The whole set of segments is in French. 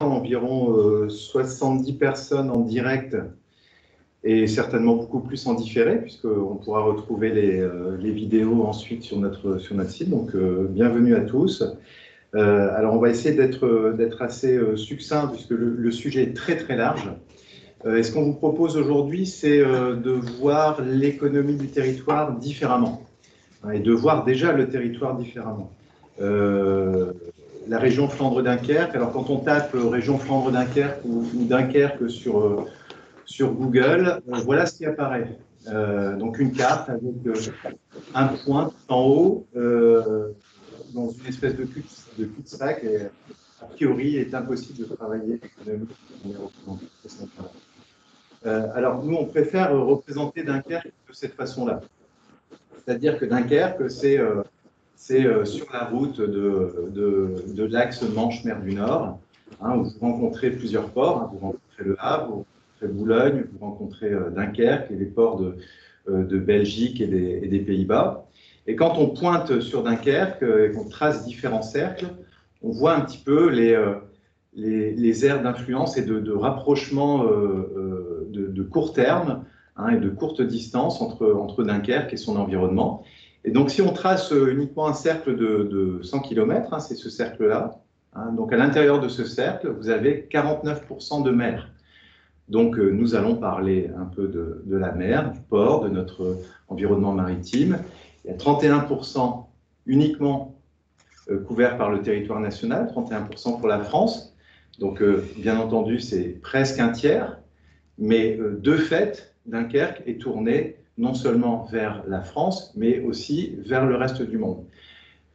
environ 70 personnes en direct et certainement beaucoup plus en différé, puisqu'on pourra retrouver les vidéos ensuite sur notre site. Donc, bienvenue à tous. Alors, on va essayer d'être assez succinct, puisque le sujet est très très large. Et ce qu'on vous propose aujourd'hui, c'est de voir l'économie du territoire différemment, et de voir déjà le territoire différemment. La région Flandre-Dunkerque, alors quand on tape région Flandre-Dunkerque ou Dunkerque sur Google, voilà ce qui apparaît. Donc une carte avec un point tout en haut, dans une espèce de cul-de-sac, et a priori, il est impossible de travailler l'économie. Alors nous, on préfère représenter Dunkerque de cette façon-là. C'est-à-dire que Dunkerque, c'est sur la route de l'axe Manche-Mer du Nord, où vous rencontrez plusieurs ports. Vous rencontrez Le Havre, vous rencontrez Boulogne, vous rencontrez Dunkerque et les ports de Belgique et des Pays-Bas. Et quand on pointe sur Dunkerque et qu'on trace différents cercles, on voit un petit peu les aires d'influence et de rapprochement de court terme et de courte distance entre Dunkerque et son environnement. Et donc, si on trace uniquement un cercle de 100 km, c'est ce cercle-là, donc à l'intérieur de ce cercle, vous avez 49% de mer. Donc, nous allons parler un peu de la mer, du port, de notre environnement maritime. Il y a 31% uniquement couverts par le territoire national, 31% pour la France. Donc, bien entendu, c'est presque un tiers, mais de fait, Dunkerque est tourné non seulement vers la France, mais aussi vers le reste du monde.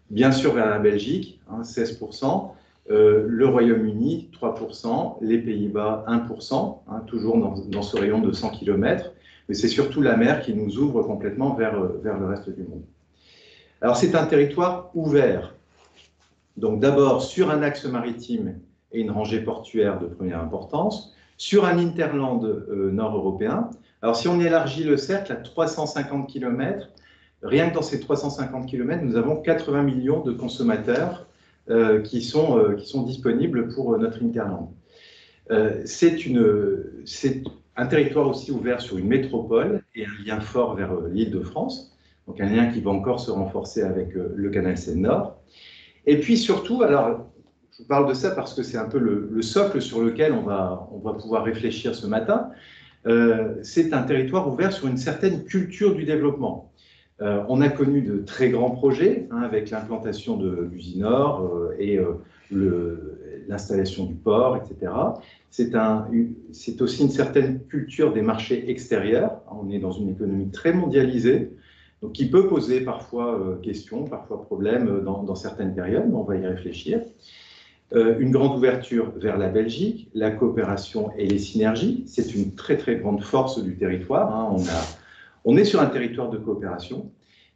Bien sûr vers la Belgique, 16%, le Royaume-Uni, 3%, les Pays-Bas, 1%, toujours dans ce rayon de 100 km, mais c'est surtout la mer qui nous ouvre complètement vers le reste du monde. Alors c'est un territoire ouvert, donc d'abord sur un axe maritime et une rangée portuaire de première importance, sur un hinterland nord-européen. Alors, si on élargit le cercle à 350 km, rien que dans ces 350 km, nous avons 80 millions de consommateurs qui sont disponibles pour notre hinterland. C'est un territoire aussi ouvert sur une métropole et un lien fort vers l'Île-de-France, donc un lien qui va encore se renforcer avec le canal Seine-Nord. Et puis surtout, alors, je vous parle de ça parce que c'est un peu le socle sur lequel on va pouvoir réfléchir ce matin. C'est un territoire ouvert sur une certaine culture du développement. On a connu de très grands projets avec l'implantation de l'Usinor et l'installation du port, etc. C'est aussi une certaine culture des marchés extérieurs. On est dans une économie très mondialisée, donc qui peut poser parfois questions, parfois problèmes dans certaines périodes, mais on va y réfléchir. Une grande ouverture vers la Belgique, la coopération et les synergies, c'est une très très grande force du territoire. On est sur un territoire de coopération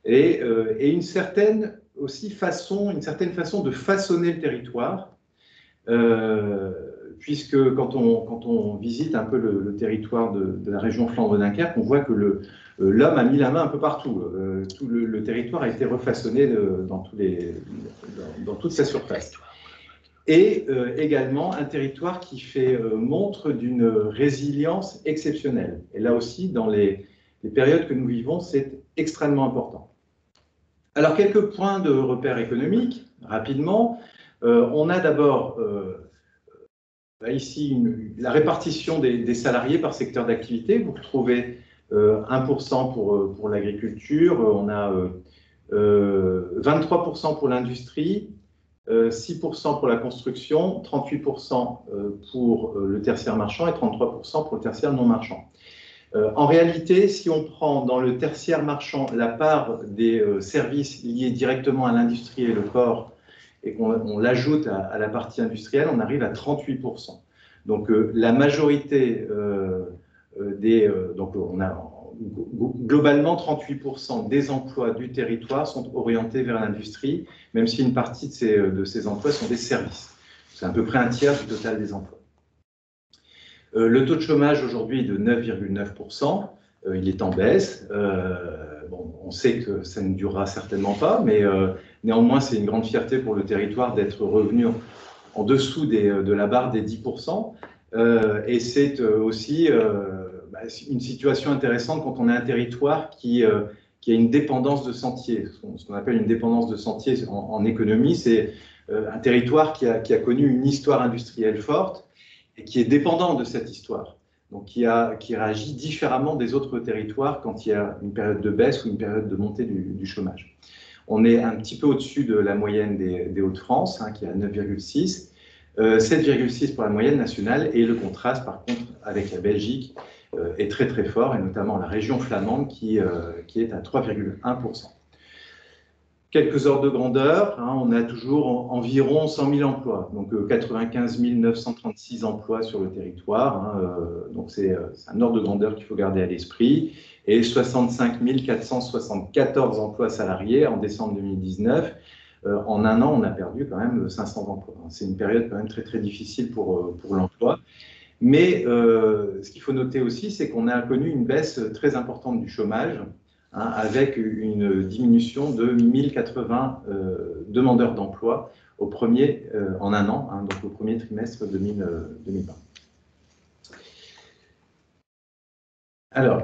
et une certaine façon de façonner le territoire, puisque quand on visite un peu le territoire de la région Flandre-Dunkerque, on voit que l'homme a mis la main un peu partout. Tout le territoire a été refaçonné dans toute sa surface. Et également un territoire qui fait montre d'une résilience exceptionnelle. Et là aussi, dans les périodes que nous vivons, c'est extrêmement important. Alors, quelques points de repère économique, rapidement. On a d'abord ici la répartition des salariés par secteur d'activité. Vous retrouvez 1% pour l'agriculture, on a 23% pour l'industrie, 6% pour la construction, 38% pour le tertiaire marchand et 33% pour le tertiaire non marchand. En réalité, si on prend dans le tertiaire marchand la part des services liés directement à l'industrie et le port et qu'on l'ajoute à la partie industrielle, on arrive à 38%. Donc la majorité donc on a globalement 38% des emplois du territoire sont orientés vers l'industrie, même si une partie de ces emplois sont des services. C'est à peu près un tiers du total des emplois. Le taux de chômage aujourd'hui est de 9,9%. Il est en baisse. Bon, on sait que ça ne durera certainement pas, mais néanmoins, c'est une grande fierté pour le territoire d'être revenu en dessous de la barre des 10%. Et c'est aussi une situation intéressante quand on a un territoire qui a une dépendance de sentier. Ce qu'on appelle une dépendance de sentier en économie, c'est un territoire qui a connu une histoire industrielle forte et qui est dépendant de cette histoire. Donc qui réagit différemment des autres territoires quand il y a une période de baisse ou une période de montée du chômage. On est un petit peu au-dessus de la moyenne des Hauts-de-France, qui est à 9,6. 7,6 pour la moyenne nationale, et le contraste par contre avec la Belgique est très très fort, et notamment la région flamande qui est à 3,1%. Quelques ordres de grandeur, on a toujours environ 100 000 emplois, donc 95 936 emplois sur le territoire, donc c'est un ordre de grandeur qu'il faut garder à l'esprit, et 65 474 emplois salariés en décembre 2019. En un an, on a perdu quand même 500 emplois. C'est une période quand même très très difficile pour l'emploi. Mais ce qu'il faut noter aussi, c'est qu'on a connu une baisse très importante du chômage, avec une diminution de 1080 demandeurs d'emploi en un an, donc au premier trimestre 2020. Alors,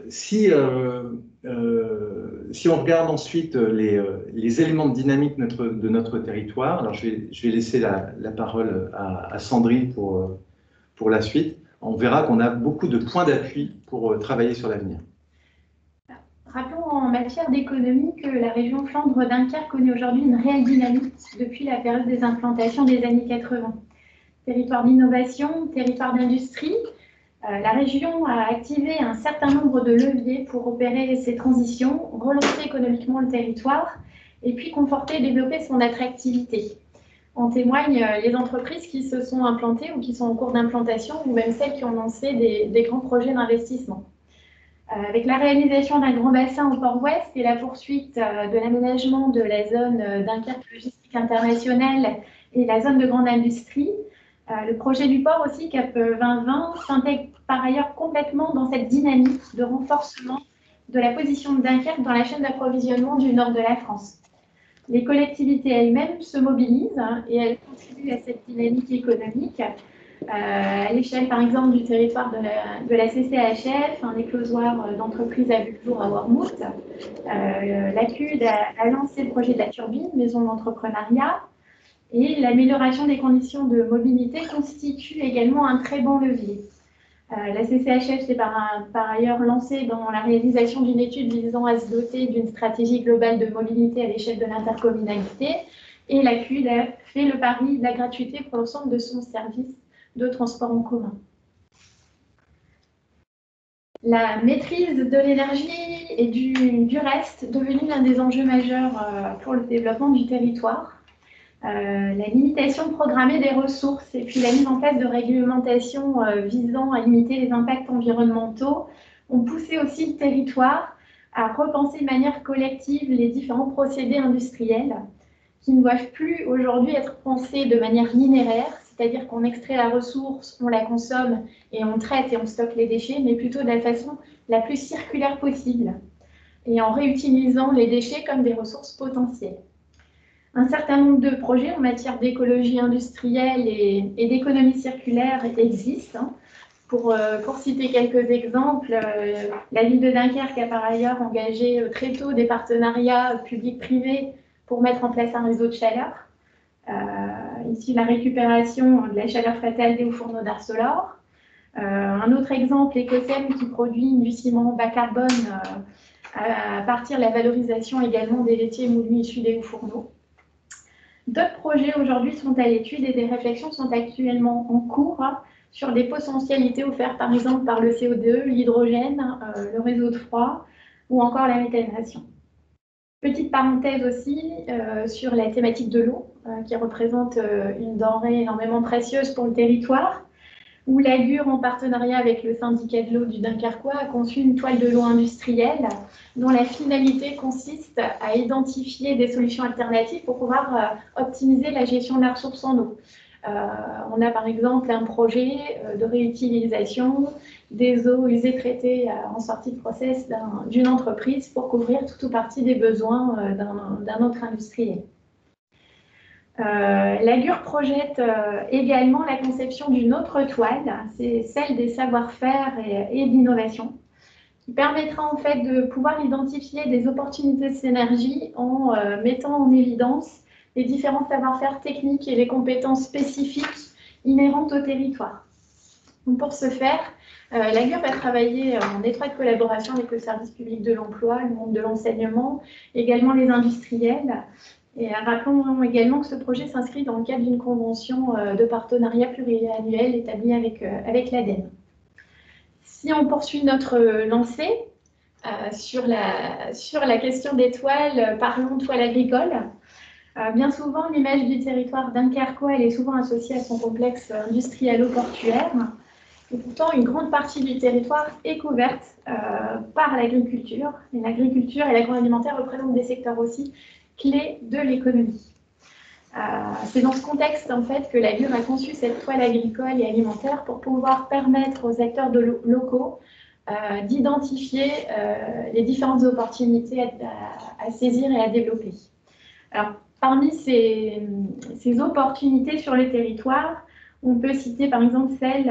si on regarde ensuite les éléments de dynamique de notre territoire, alors je vais laisser la parole à Sandrine pour la suite. On verra qu'on a beaucoup de points d'appui pour travailler sur l'avenir. Rappelons en matière d'économie que la région Flandre-Dunkerque connaît aujourd'hui une réelle dynamique depuis la période des implantations des années 80. Territoire d'innovation, territoire d'industrie, la région a activé un certain nombre de leviers pour opérer ces transitions, relancer économiquement le territoire et puis conforter et développer son attractivité. En témoignent les entreprises qui se sont implantées ou qui sont en cours d'implantation, ou même celles qui ont lancé des grands projets d'investissement. Avec la réalisation d'un grand bassin au port ouest et la poursuite de l'aménagement de la zone Dunkerque logistique internationale et la zone de grande industrie, le projet du port aussi, CAP 2020, s'intègre par ailleurs complètement dans cette dynamique de renforcement de la position de Dunkerque dans la chaîne d'approvisionnement du nord de la France. Les collectivités elles-mêmes se mobilisent et elles contribuent à cette dynamique économique. À l'échelle, par exemple, du territoire de la CCHF, un éclosoir d'entreprises a vu le jour à Wormhout. La CUD a lancé le projet de la turbine, maison d'entrepreneuriat. Et l'amélioration des conditions de mobilité constitue également un très bon levier. La CCHF s'est par ailleurs lancée dans la réalisation d'une étude visant à se doter d'une stratégie globale de mobilité à l'échelle de l'intercommunalité. Et la CUD a fait le pari de la gratuité pour l'ensemble de son service de transport en commun. La maîtrise de l'énergie et du reste est devenue l'un des enjeux majeurs pour le développement du territoire. La limitation programmée des ressources et puis la mise en place de réglementations visant à limiter les impacts environnementaux ont poussé aussi le territoire à repenser de manière collective les différents procédés industriels qui ne doivent plus aujourd'hui être pensés de manière linéaire, c'est-à-dire qu'on extrait la ressource, on la consomme et on traite et on stocke les déchets, mais plutôt de la façon la plus circulaire possible et en réutilisant les déchets comme des ressources potentielles. Un certain nombre de projets en matière d'écologie industrielle et d'économie circulaire existent. Pour citer quelques exemples, la ville de Dunkerque a par ailleurs engagé très tôt des partenariats publics-privés pour mettre en place un réseau de chaleur. Ici, la récupération de la chaleur fatale des hauts fourneaux d'Arcelor. Un autre exemple, Ecosem qui produit du ciment bas carbone à partir de la valorisation également des laitiers moulus issus des hauts fourneaux. D'autres projets aujourd'hui sont à l'étude et des réflexions sont actuellement en cours sur les potentialités offertes par exemple par le CO2, l'hydrogène, le réseau de froid ou encore la méthanisation. Petite parenthèse aussi sur la thématique de l'eau qui représente une denrée énormément précieuse pour le territoire, où l'Agur, en partenariat avec le syndicat de l'eau du Dunkerquois, a conçu une toile de l'eau industrielle dont la finalité consiste à identifier des solutions alternatives pour pouvoir optimiser la gestion de la ressource en eau. On a par exemple un projet de réutilisation des eaux usées traitées en sortie de process d'une entreprise pour couvrir tout ou partie des besoins d'un autre industriel. L'Agure projette également la conception d'une autre toile, c'est celle des savoir-faire et de l'innovation, qui permettra en fait de pouvoir identifier des opportunités de synergie en mettant en évidence les différents savoir-faire techniques et les compétences spécifiques inhérentes au territoire. Donc pour ce faire, l'Agure va travailler en étroite collaboration avec le service public de l'emploi, le monde de l'enseignement, également les industriels. Et rappelons également que ce projet s'inscrit dans le cadre d'une convention de partenariat pluriannuel établie avec l'ADEME. Si on poursuit notre lancée sur la question des toiles, parlons de toiles agricoles. Bien souvent, l'image du territoire dunkerquois elle est souvent associée à son complexe industrialo-portuaire. Et pourtant, une grande partie du territoire est couverte par l'agriculture. Et l'agriculture et l'agroalimentaire représentent des secteurs aussi clés de l'économie. C'est dans ce contexte en fait, que l'Agure a conçu cette toile agricole et alimentaire pour pouvoir permettre aux acteurs locaux d'identifier les différentes opportunités à saisir et à développer. Alors, parmi ces opportunités sur le territoire, on peut citer par exemple celle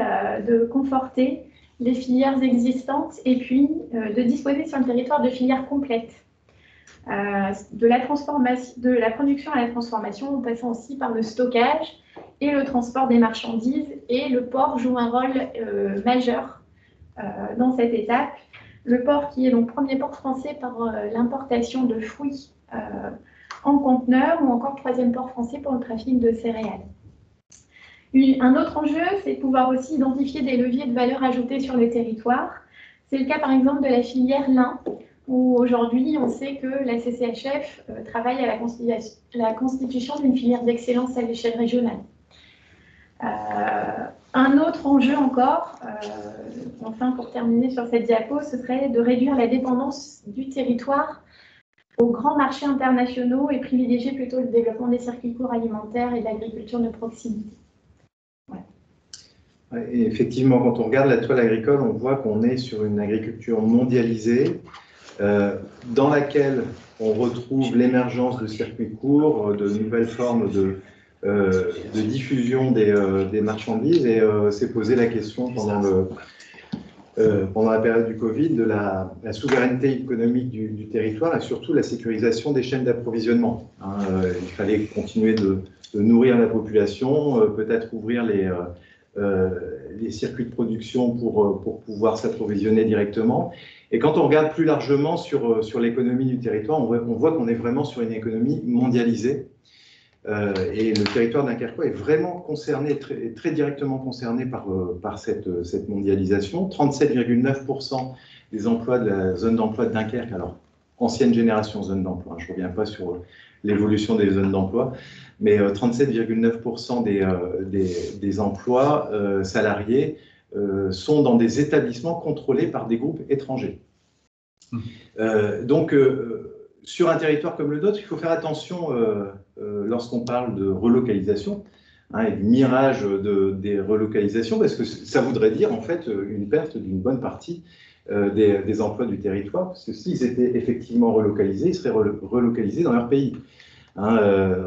de conforter les filières existantes et puis de disposer sur le territoire de filières complètes. De la production à la transformation, en passant aussi par le stockage et le transport des marchandises. Et le port joue un rôle majeur dans cette étape. Le port qui est donc premier port français par l'importation de fruits en conteneurs, ou encore troisième port français pour le trafic de céréales. Un autre enjeu, c'est de pouvoir aussi identifier des leviers de valeur ajoutée sur le territoire. C'est le cas par exemple de la filière lin, où aujourd'hui on sait que la CCHF travaille à la constitution d'une filière d'excellence à l'échelle régionale. Un autre enjeu encore, enfin pour terminer sur cette diapo, ce serait de réduire la dépendance du territoire aux grands marchés internationaux et privilégier plutôt le développement des circuits courts alimentaires et de l'agriculture de proximité. Et effectivement, quand on regarde la toile agricole, on voit qu'on est sur une agriculture mondialisée dans laquelle on retrouve l'émergence de circuits courts, de nouvelles formes de diffusion des marchandises. Et s'est posé la question pendant la période du Covid de la souveraineté économique du territoire et surtout la sécurisation des chaînes d'approvisionnement. Il fallait continuer de nourrir la population, peut-être ouvrir les circuits de production pour pouvoir s'approvisionner directement. Et quand on regarde plus largement sur l'économie du territoire, on voit qu'on est vraiment sur une économie mondialisée. Et le territoire dunkerquois est vraiment concerné, très directement concerné par cette mondialisation. 37,9% des emplois de la zone d'emploi de Dunkerque, alors ancienne génération zone d'emploi, je ne reviens pas sur l'évolution des zones d'emploi, mais 37,9% des emplois salariés sont dans des établissements contrôlés par des groupes étrangers. Donc, sur un territoire comme le nôtre, il faut faire attention lorsqu'on parle de relocalisation et du mirage des relocalisations, parce que ça voudrait dire en fait une perte d'une bonne partie des emplois du territoire, parce que s'ils étaient effectivement relocalisés, ils seraient relocalisés dans leur pays.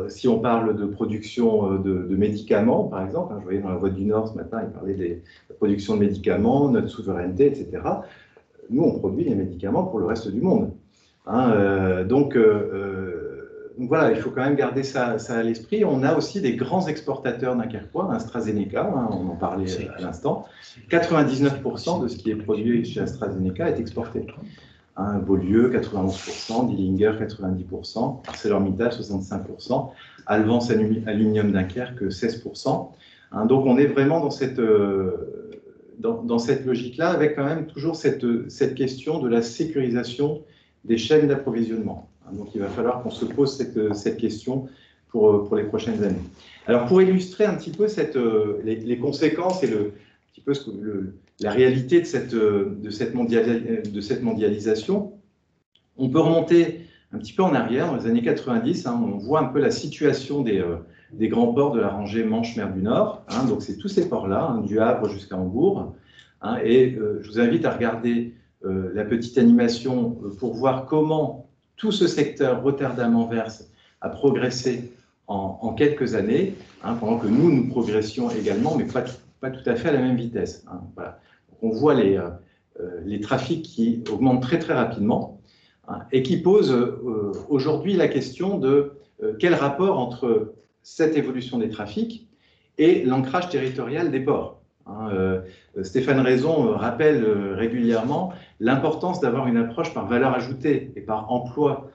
Si on parle de production de médicaments, par exemple, je voyais dans La Voix du Nord ce matin, il parlait de la production de médicaments, notre souveraineté, etc. Nous, on produit les médicaments pour le reste du monde. Donc voilà, il faut quand même garder ça à l'esprit. On a aussi des grands exportateurs dunkerquois, AstraZeneca, on en parlait à l'instant. 99% de ce qui est produit chez AstraZeneca est exporté. Beaulieu, 91%, Dillinger, 90%, ArcelorMittal, 65%, Alvance Aluminium Dunkerque, 16%. Donc on est vraiment dans cette logique-là, avec quand même toujours cette question de la sécurisation des chaînes d'approvisionnement. Donc il va falloir qu'on se pose cette question pour les prochaines années. Alors pour illustrer un petit peu les conséquences et un petit peu la réalité de cette mondialisation, on peut remonter un petit peu en arrière, dans les années 90, on voit un peu la situation des grands ports de la rangée Manche-Mer du Nord. Donc c'est tous ces ports-là, du Havre jusqu'à Hambourg. Et je vous invite à regarder la petite animation pour voir comment tout ce secteur Rotterdam-Anvers a progressé en quelques années, hein, pendant que nous progressions également, mais pas tout à fait à la même vitesse. Hein, voilà. Donc on voit les trafics qui augmentent très très rapidement, hein, et qui posent aujourd'hui la question de quel rapport entre cette évolution des trafics et l'ancrage territorial des ports. Hein, Stéphane Raison rappelle régulièrement l'importance d'avoir une approche par valeur ajoutée et par emploi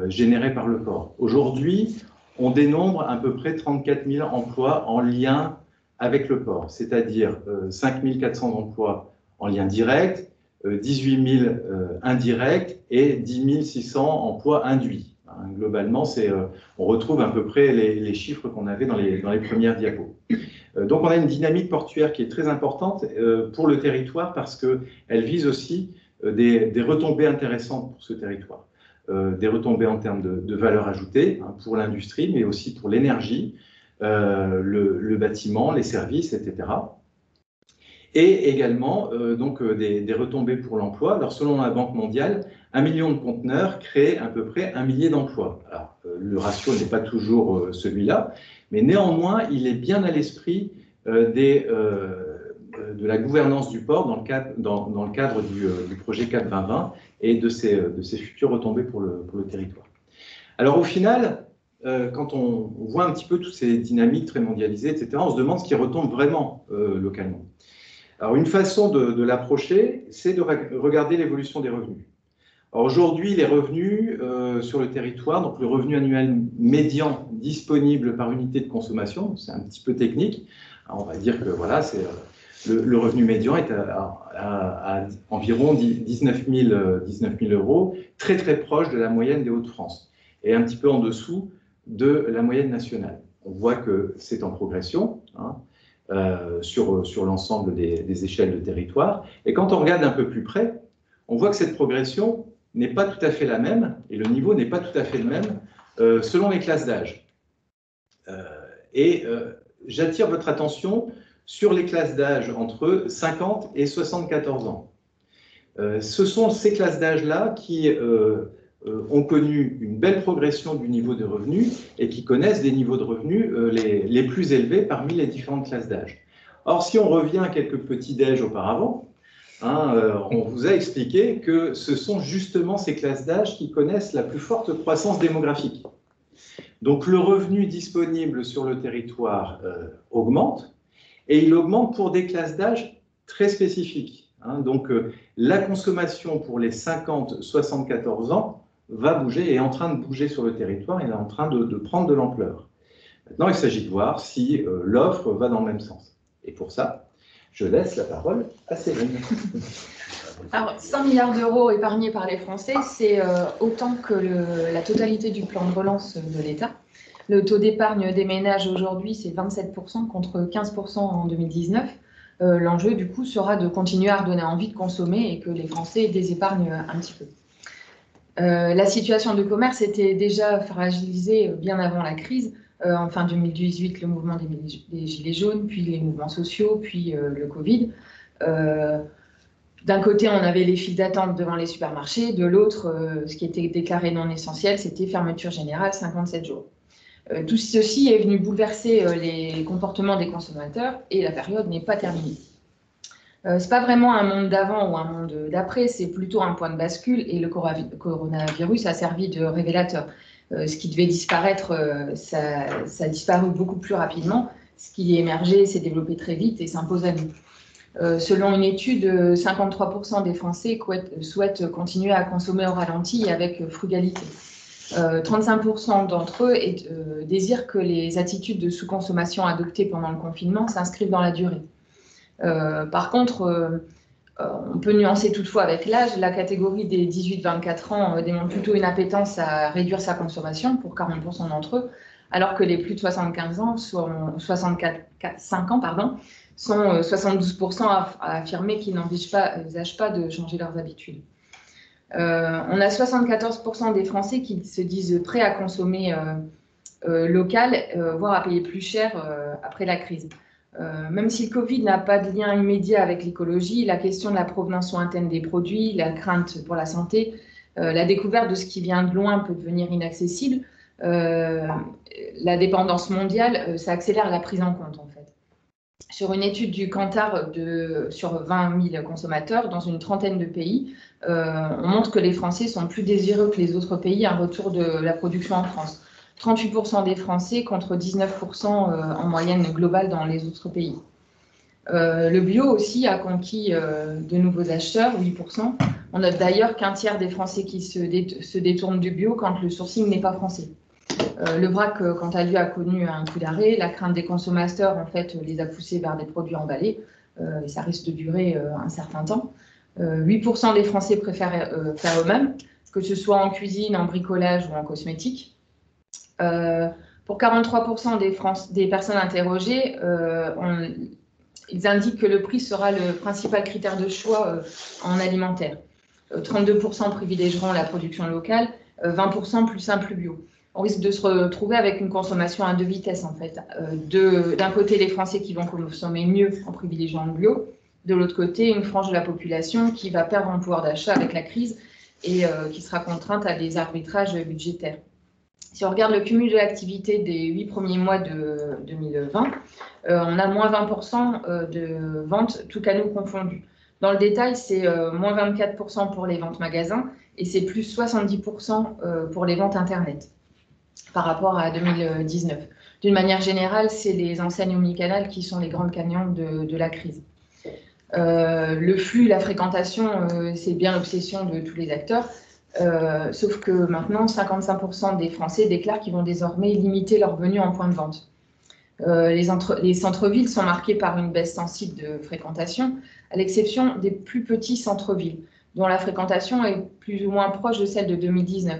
généré par le port. Aujourd'hui, on dénombre à peu près 34 000 emplois en lien avec le port, c'est-à-dire 5 400 emplois en lien direct, 18 000 indirects et 10 600 emplois induits. Hein, globalement, on retrouve à peu près les chiffres qu'on avait dans les premières diapos. Donc on a une dynamique portuaire qui est très importante pour le territoire parce qu'elle vise aussi des retombées intéressantes pour ce territoire. Des retombées en termes de valeur ajoutée, hein, pour l'industrie, mais aussi pour l'énergie, le bâtiment, les services, etc. Et également donc, des retombées pour l'emploi. Alors selon la Banque mondiale, 1 million de conteneurs créent à peu près 1 millier d'emplois. Alors le ratio n'est pas toujours celui-là, mais néanmoins, il est bien à l'esprit de la gouvernance du port dans le cadre du projet CAP 2020 et de ses futures retombées pour le territoire. Alors au final, quand on voit un petit peu toutes ces dynamiques très mondialisées, etc., on se demande ce qui retombe vraiment localement. Alors une façon de l'approcher, c'est de regarder l'évolution des revenus. Aujourd'hui, les revenus sur le territoire, donc le revenu annuel médian disponible par unité de consommation, c'est un petit peu technique. Alors, on va dire que voilà, le revenu médian est à environ 19 000 euros, très très proche de la moyenne des Hauts-de-France et un petit peu en dessous de la moyenne nationale. On voit que c'est en progression, hein, sur l'ensemble des échelles de territoire. Et quand on regarde un peu plus près, on voit que cette progression n'est pas tout à fait la même, et le niveau n'est pas tout à fait le même selon les classes d'âge. J'attire votre attention sur les classes d'âge entre 50 et 74 ans. Ce sont ces classes d'âge-là qui ont connu une belle progression du niveau de revenus et qui connaissent des niveaux de revenus les plus élevés parmi les différentes classes d'âge. Or, si on revient à quelques petits déj auparavant, on vous a expliqué que ce sont justement ces classes d'âge qui connaissent la plus forte croissance démographique. Donc le revenu disponible sur le territoire augmente, et il augmente pour des classes d'âge très spécifiques. Donc la consommation pour les 50-74 ans va bouger, est en train de bouger sur le territoire, et est en train de prendre de l'ampleur. Maintenant, il s'agit de voir si l'offre va dans le même sens. Et pour ça, je laisse la parole à Céline. Alors, 5 milliards d'euros épargnés par les Français, c'est autant que la totalité du plan de relance de l'État. Le taux d'épargne des ménages aujourd'hui, c'est 27% contre 15% en 2019. L'enjeu, du coup, sera de continuer à redonner envie de consommer et que les Français désépargnent un petit peu. La situation du commerce était déjà fragilisée bien avant la crise. En fin 2018, le mouvement des Gilets jaunes, puis les mouvements sociaux, puis le Covid. D'un côté, on avait les files d'attente devant les supermarchés. De l'autre, ce qui était déclaré non essentiel, c'était fermeture générale 57 jours. Tout ceci est venu bouleverser les comportements des consommateurs et la période n'est pas terminée. Ce n'est pas vraiment un monde d'avant ou un monde d'après, c'est plutôt un point de bascule et le coronavirus a servi de révélateur. Ce qui devait disparaître, ça a disparu beaucoup plus rapidement. Ce qui est émergé s'est développé très vite et s'impose à nous. Selon une étude, 53% des Français souhaitent continuer à consommer au ralenti et avec frugalité. 35% d'entre eux désirent que les attitudes de sous-consommation adoptées pendant le confinement s'inscrivent dans la durée. Par contre, on peut nuancer toutefois avec l'âge. La catégorie des 18-24 ans démontre plutôt une appétence à réduire sa consommation pour 40% d'entre eux, alors que les plus de 75 ans, soit 65 ans, sont 72% à affirmer qu'ils n'envisagent pas de changer leurs habitudes. On a 74% des Français qui se disent prêts à consommer local, voire à payer plus cher après la crise. Même si le Covid n'a pas de lien immédiat avec l'écologie, la question de la provenance lointaine des produits, la crainte pour la santé, la découverte de ce qui vient de loin peut devenir inaccessible. la dépendance mondiale, ça accélère la prise en compte en fait. Sur une étude du Kantar sur 20 000 consommateurs dans une trentaine de pays, on montre que les Français sont plus désireux que les autres pays un retour de la production en France. 38% des Français contre 19% en moyenne globale dans les autres pays. Le bio aussi a conquis de nouveaux acheteurs, 8%. On note d'ailleurs qu'un tiers des Français qui se détournent du bio quand le sourcing n'est pas français. Le vrac, quant à lui, a connu un coup d'arrêt. La crainte des consommateurs, en fait, les a poussés vers des produits emballés. Et ça risque de durer un certain temps. 8% des Français préfèrent faire eux-mêmes, que ce soit en cuisine, en bricolage ou en cosmétique. Pour 43% des personnes interrogées, ils indiquent que le prix sera le principal critère de choix en alimentaire. 32% privilégieront la production locale, 20% plus simple, plus bio. On risque de se retrouver avec une consommation à deux vitesses en fait. D'un côté, les Français qui vont consommer mieux en privilégiant le bio. De l'autre côté, une frange de la population qui va perdre en pouvoir d'achat avec la crise et qui sera contrainte à des arbitrages budgétaires. Si on regarde le cumul de l'activité des 8 premiers mois de 2020, on a moins 20% de ventes, tous canaux confondus. Dans le détail, c'est moins 24% pour les ventes magasins et c'est plus 70% pour les ventes Internet par rapport à 2019. D'une manière générale, c'est les enseignes omnicanales qui sont les grandes gagnantes de la crise. Le flux, la fréquentation, c'est bien l'obsession de tous les acteurs, sauf que maintenant, 55% des Français déclarent qu'ils vont désormais limiter leur venue en point de vente. Les centres-villes sont marqués par une baisse sensible de fréquentation, à l'exception des plus petits centres-villes, dont la fréquentation est plus ou moins proche de celle de 2019.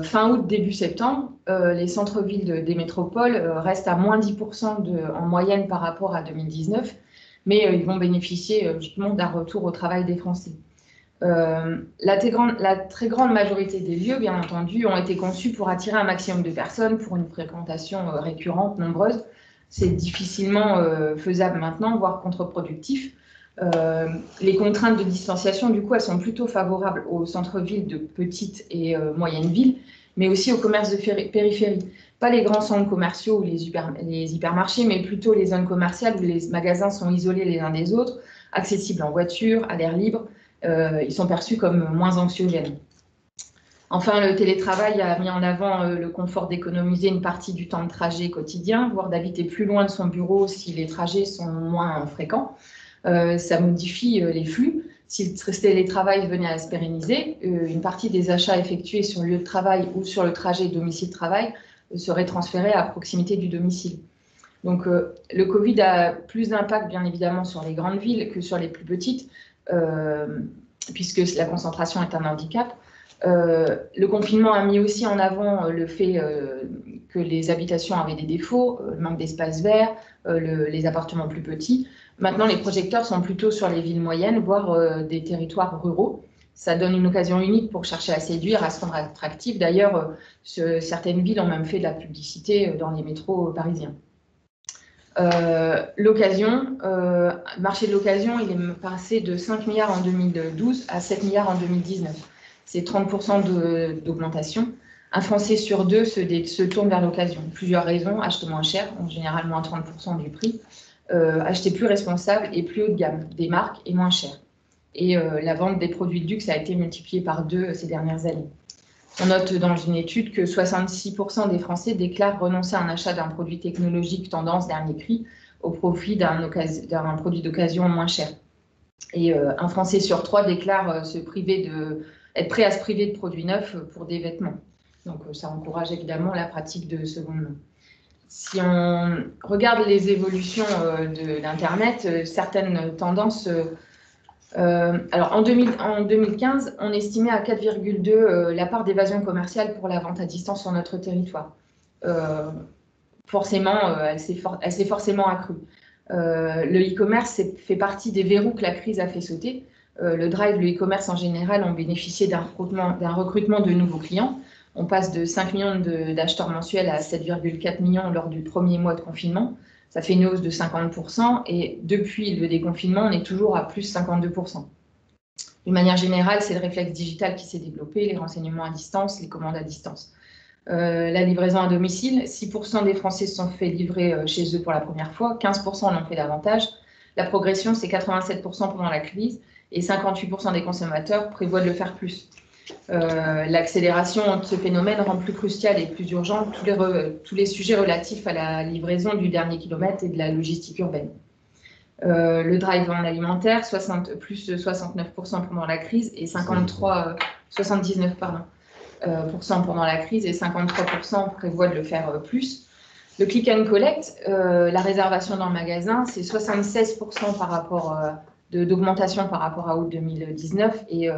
Fin août, début septembre, les centres-villes des métropoles restent à moins 10% en moyenne par rapport à 2019, mais ils vont bénéficier justement d'un retour au travail des Français. La très grande majorité des lieux, bien entendu, ont été conçus pour attirer un maximum de personnes pour une fréquentation récurrente, nombreuse. C'est difficilement faisable maintenant, voire contre-productif. Les contraintes de distanciation, du coup, elles sont plutôt favorables aux centres-villes de petites et moyennes villes, mais aussi aux commerces de périphérie. Pas les grands centres commerciaux ou les hypermarchés, mais plutôt les zones commerciales où les magasins sont isolés les uns des autres, accessibles en voiture, à l'air libre. Ils sont perçus comme moins anxiogènes. Enfin, le télétravail a mis en avant le confort d'économiser une partie du temps de trajet quotidien, voire d'habiter plus loin de son bureau si les trajets sont moins fréquents. Ça modifie les flux. Si le télétravail venait à se pérenniser, une partie des achats effectués sur le lieu de travail ou sur le trajet domicile-travail serait transférée à proximité du domicile. Donc, le Covid a plus d'impact, bien évidemment, sur les grandes villes que sur les plus petites, puisque la concentration est un handicap. Le confinement a mis aussi en avant le fait que les habitations avaient des défauts, le manque d'espace vert, les appartements plus petits. Maintenant, les projecteurs sont plutôt sur les villes moyennes, voire des territoires ruraux. Ça donne une occasion unique pour chercher à séduire, à se rendre attractif. D'ailleurs, certaines villes ont même fait de la publicité dans les métros parisiens. L'occasion, le marché de l'occasion, il est passé de 5 milliards en 2012 à 7 milliards en 2019. C'est 30% d'augmentation. Un Français sur deux se tourne vers l'occasion. Plusieurs raisons: acheter moins cher, en général moins 30% du prix, acheter plus responsable et plus haut de gamme, des marques et moins cher. Et la vente des produits de luxe a été multipliée par 2 ces dernières années. On note dans une étude que 66% des Français déclarent renoncer à un achat d'un produit technologique tendance dernier cri au profit d'un produit d'occasion moins cher. Et un Français sur 3 déclare être prêt à se priver de produits neufs pour des vêtements. Donc ça encourage évidemment la pratique de seconde main. Si on regarde les évolutions d'Internet, certaines tendances... alors en 2015, on estimait à 4,2 la part d'évasion commerciale pour la vente à distance sur notre territoire. Forcément, elle s'est forcément accrue. Le e-commerce fait partie des verrous que la crise a fait sauter. Le drive, le e-commerce en général ont bénéficié d'un recrutement de nouveaux clients. On passe de 5 millions d'acheteurs mensuels à 7,4 millions lors du premier mois de confinement. Ça fait une hausse de 50% et depuis le déconfinement, on est toujours à plus 52%. D'une manière générale, c'est le réflexe digital qui s'est développé, les renseignements à distance, les commandes à distance. La livraison à domicile, 6% des Français se sont fait livrer chez eux pour la première fois, 15% l'ont fait davantage. La progression, c'est 87% pendant la crise et 58% des consommateurs prévoient de le faire plus. L'accélération de ce phénomène rend plus crucial et plus urgent tous les sujets relatifs à la livraison du dernier kilomètre et de la logistique urbaine. Le drive en alimentaire, plus de 69% pendant la crise et 79% pendant la crise et 53% prévoient de le faire plus. Le click and collect, la réservation dans le magasin, c'est 76% d'augmentation par rapport à août 2019 et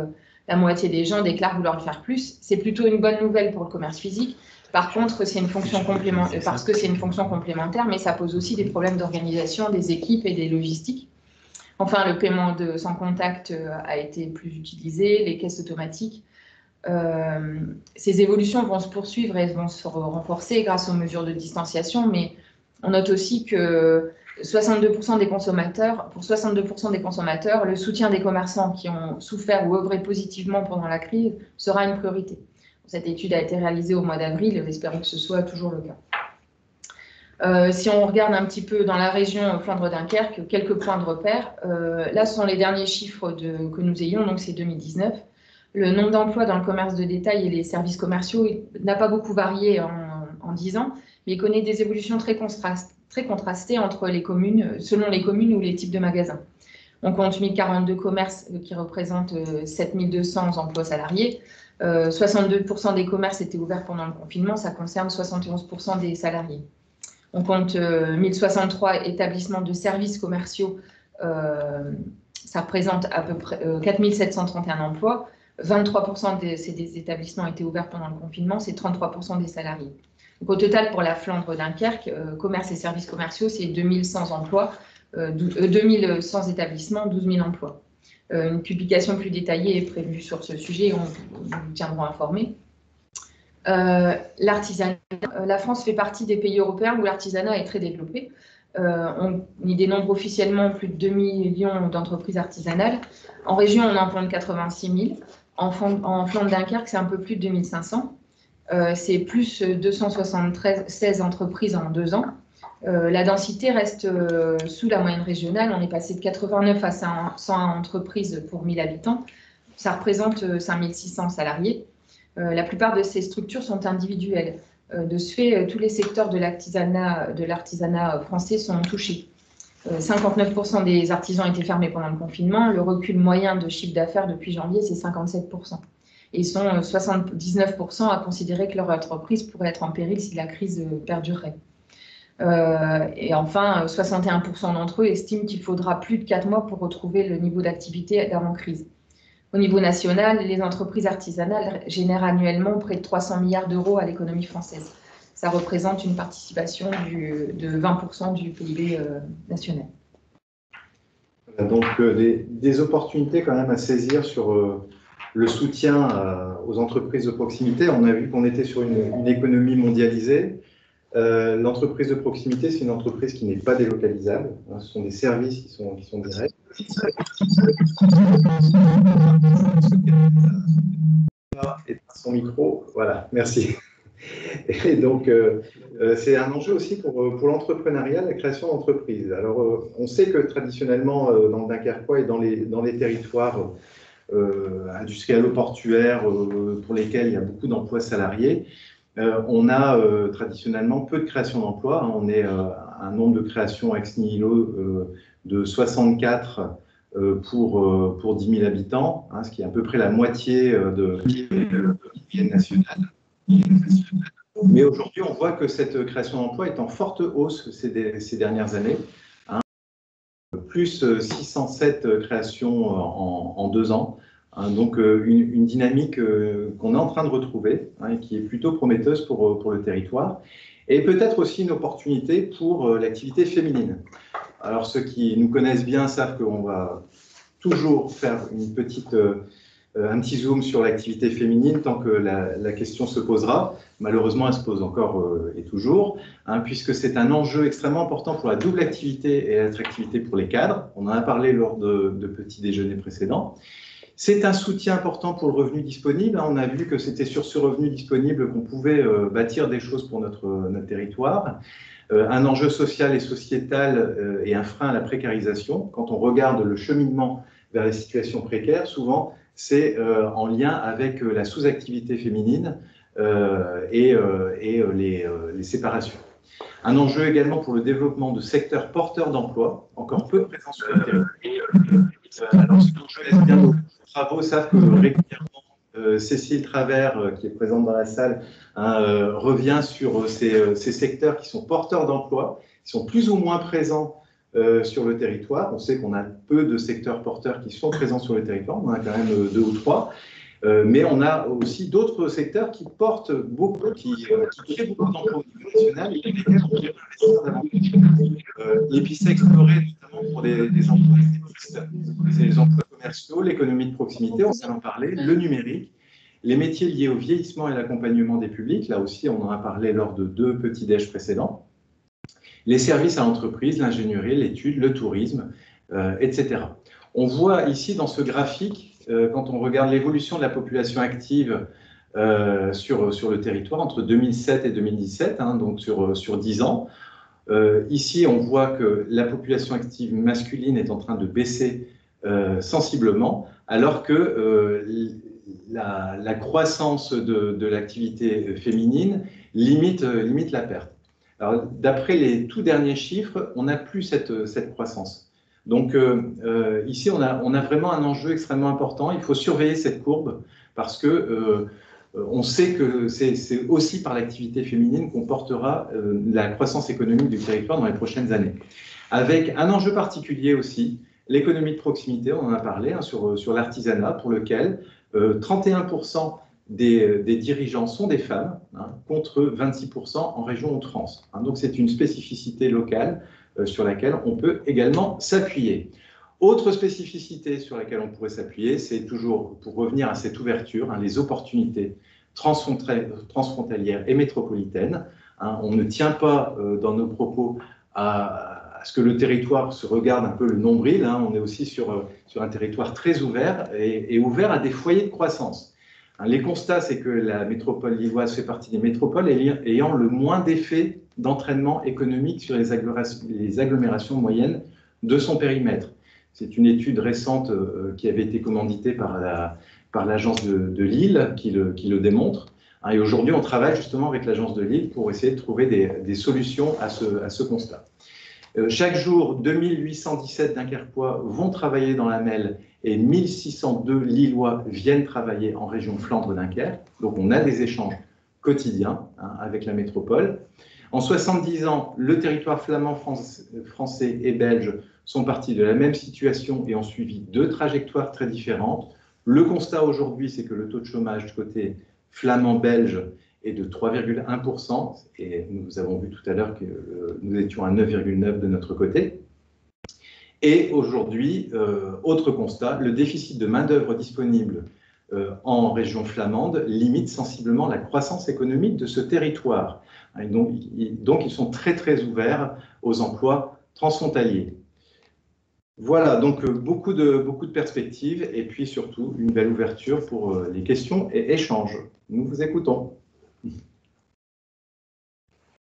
la moitié des gens déclarent vouloir le faire plus. C'est plutôt une bonne nouvelle pour le commerce physique. Par contre, c'est une fonction complémentaire, parce que c'est une fonction complémentaire, mais ça pose aussi des problèmes d'organisation des équipes et des logistiques. Enfin, le paiement sans contact a été plus utilisé, les caisses automatiques. Ces évolutions vont se poursuivre et vont se renforcer grâce aux mesures de distanciation, mais on note aussi que 62% des consommateurs, pour 62% des consommateurs, le soutien des commerçants qui ont souffert ou œuvré positivement pendant la crise sera une priorité. Cette étude a été réalisée au mois d'avril, espérons que ce soit toujours le cas. Si on regarde un petit peu dans la région Flandre-Dunkerque, quelques points de repère. Là, ce sont les derniers chiffres que nous ayons, donc c'est 2019. Le nombre d'emplois dans le commerce de détail et les services commerciaux n'a pas beaucoup varié en 10 ans, mais il connaît des évolutions très contrastées entre les communes, selon les communes ou les types de magasins. On compte 1042 commerces qui représentent 7200 emplois salariés. 62% des commerces étaient ouverts pendant le confinement, ça concerne 71% des salariés. On compte 1063 établissements de services commerciaux, ça représente à peu près 4731 emplois. 23% de ces établissements étaient ouverts pendant le confinement, c'est 33% des salariés. Donc, au total, pour la Flandre-Dunkerque, commerce et services commerciaux, c'est 2100 emplois, 2100 établissements, 12 000 emplois. Une publication plus détaillée est prévue sur ce sujet, nous vous tiendrons informés. L'artisanat, la France fait partie des pays européens où l'artisanat est très développé. On y dénombre officiellement plus de 2 millions d'entreprises artisanales. En région, on en compte 86 000. En Flandre-Dunkerque, c'est un peu plus de 2500. C'est plus 276 entreprises en 2 ans. La densité reste sous la moyenne régionale. On est passé de 89 à 100 entreprises pour 1000 habitants. Ça représente 5600 salariés. La plupart de ces structures sont individuelles. De ce fait, tous les secteurs de l'artisanat français sont touchés. 59% des artisans étaient fermés pendant le confinement. Le recul moyen de chiffre d'affaires depuis janvier, c'est 57%. Et ils sont 79% à considérer que leur entreprise pourrait être en péril si la crise perdurerait. Et enfin, 61% d'entre eux estiment qu'il faudra plus de 4 mois pour retrouver le niveau d'activité d'avant-crise. Au niveau national, les entreprises artisanales génèrent annuellement près de 300 milliards d'euros à l'économie française. Ça représente une participation de 20% du PIB national. Donc, des opportunités quand même à saisir sur le soutien aux entreprises de proximité. On a vu qu'on était sur une économie mondialisée. L'entreprise de proximité, c'est une entreprise qui n'est pas délocalisable. Ce sont des services qui sont directs. Éteins son micro. Voilà, merci. Et donc, c'est un enjeu aussi pour l'entrepreneuriat, la création d'entreprises. Alors, on sait que traditionnellement, dans le Dunkerquois et dans les territoires industriels-portuaires pour lesquels il y a beaucoup d'emplois salariés, on a traditionnellement peu de création d'emplois. On est un nombre de créations ex nihilo de 64 pour 10 000 habitants, ce qui est à peu près la moitié de la moyenne nationale. Mais aujourd'hui, on voit que cette création d'emplois est en forte hausse ces dernières années. Plus 607 créations en 2 ans. Donc, une dynamique qu'on est en train de retrouver et qui est plutôt prometteuse pour le territoire. Et peut-être aussi une opportunité pour l'activité féminine. Alors, ceux qui nous connaissent bien savent qu'on va toujours faire un petit zoom sur l'activité féminine tant que la question se posera. Malheureusement, elle se pose encore et toujours, puisque c'est un enjeu extrêmement important pour la double activité et l'attractivité pour les cadres. On en a parlé lors de petits déjeuners précédents. C'est un soutien important pour le revenu disponible. On a vu que c'était sur ce revenu disponible qu'on pouvait bâtir des choses pour notre territoire. Un enjeu social et sociétal et un frein à la précarisation. Quand on regarde le cheminement vers les situations précaires, souvent, c'est en lien avec la sous-activité féminine et les séparations. Un enjeu également pour le développement de secteurs porteurs d'emploi, encore peu présents sur le territoire. Alors, ceux qui connaissent bien nos travaux savent que régulièrement, Cécile Travers, qui est présente dans la salle, revient sur ces secteurs qui sont porteurs d'emploi, qui sont plus ou moins présents sur le territoire. On sait qu'on a peu de secteurs porteurs qui sont présents sur le territoire, on en a quand même 2 ou 3. Mais on a aussi d'autres secteurs qui portent beaucoup, qui créent beaucoup d'emplois au niveau national et lesquels on peut investir davantage. Les pistes à explorer, notamment pour des emplois activistes, c'est les emplois commerciaux, l'économie de proximité, on vient d'en parler, le numérique, les métiers liés au vieillissement et l'accompagnement des publics, là aussi on en a parlé lors de 2 petits déj précédents, les services à l'entreprise, l'ingénierie, l'étude, le tourisme, etc. On voit ici dans ce graphique, quand on regarde l'évolution de la population active sur le territoire entre 2007 et 2017, hein, donc sur 10 ans, ici on voit que la population active masculine est en train de baisser sensiblement, alors que la croissance de l'activité féminine limite la perte. Alors, d'après les tout derniers chiffres, on n'a plus cette croissance. Donc ici, on a vraiment un enjeu extrêmement important. Il faut surveiller cette courbe parce que on sait que c'est aussi par l'activité féminine qu'on portera la croissance économique du territoire dans les prochaines années. Avec un enjeu particulier aussi, l'économie de proximité, on en a parlé, hein, sur l'artisanat, pour lequel 31% des dirigeants sont des femmes, hein, contre 26% en région Hauts-de-France. Hein, donc c'est une spécificité locale sur laquelle on peut également s'appuyer. Autre spécificité sur laquelle on pourrait s'appuyer, c'est toujours, pour revenir à cette ouverture, hein, les opportunités transfrontalières et métropolitaines. Hein, on ne tient pas dans nos propos à ce que le territoire se regarde un peu le nombril. Hein, on est aussi sur un territoire très ouvert et ouvert à des foyers de croissance. Hein, les constats, c'est que la métropole lilloise fait partie des métropoles ayant le moins d'effets d'entraînement économique sur les agglomérations moyennes de son périmètre. C'est une étude récente qui avait été commanditée par l'agence de Lille qui le démontre. Hein, et aujourd'hui, on travaille justement avec l'agence de Lille pour essayer de trouver des solutions à ce constat. Chaque jour, 2817 Dunkerquois vont travailler dans la MEL et 1602 Lillois viennent travailler en région Flandre-Dunkerque. Donc on a des échanges quotidiens, hein, avec la métropole. En 70 ans, le territoire flamand, français et belge sont partis de la même situation et ont suivi 2 trajectoires très différentes. Le constat aujourd'hui, c'est que le taux de chômage du côté flamand-belge est de 3,1%, et nous avons vu tout à l'heure que nous étions à 9,9% de notre côté. Et aujourd'hui, autre constat, le déficit de main-d'œuvre disponible en région flamande limite sensiblement la croissance économique de ce territoire. Et donc, ils sont très très ouverts aux emplois transfrontaliers. Voilà, donc beaucoup de perspectives et puis surtout une belle ouverture pour les questions et échanges. Nous vous écoutons.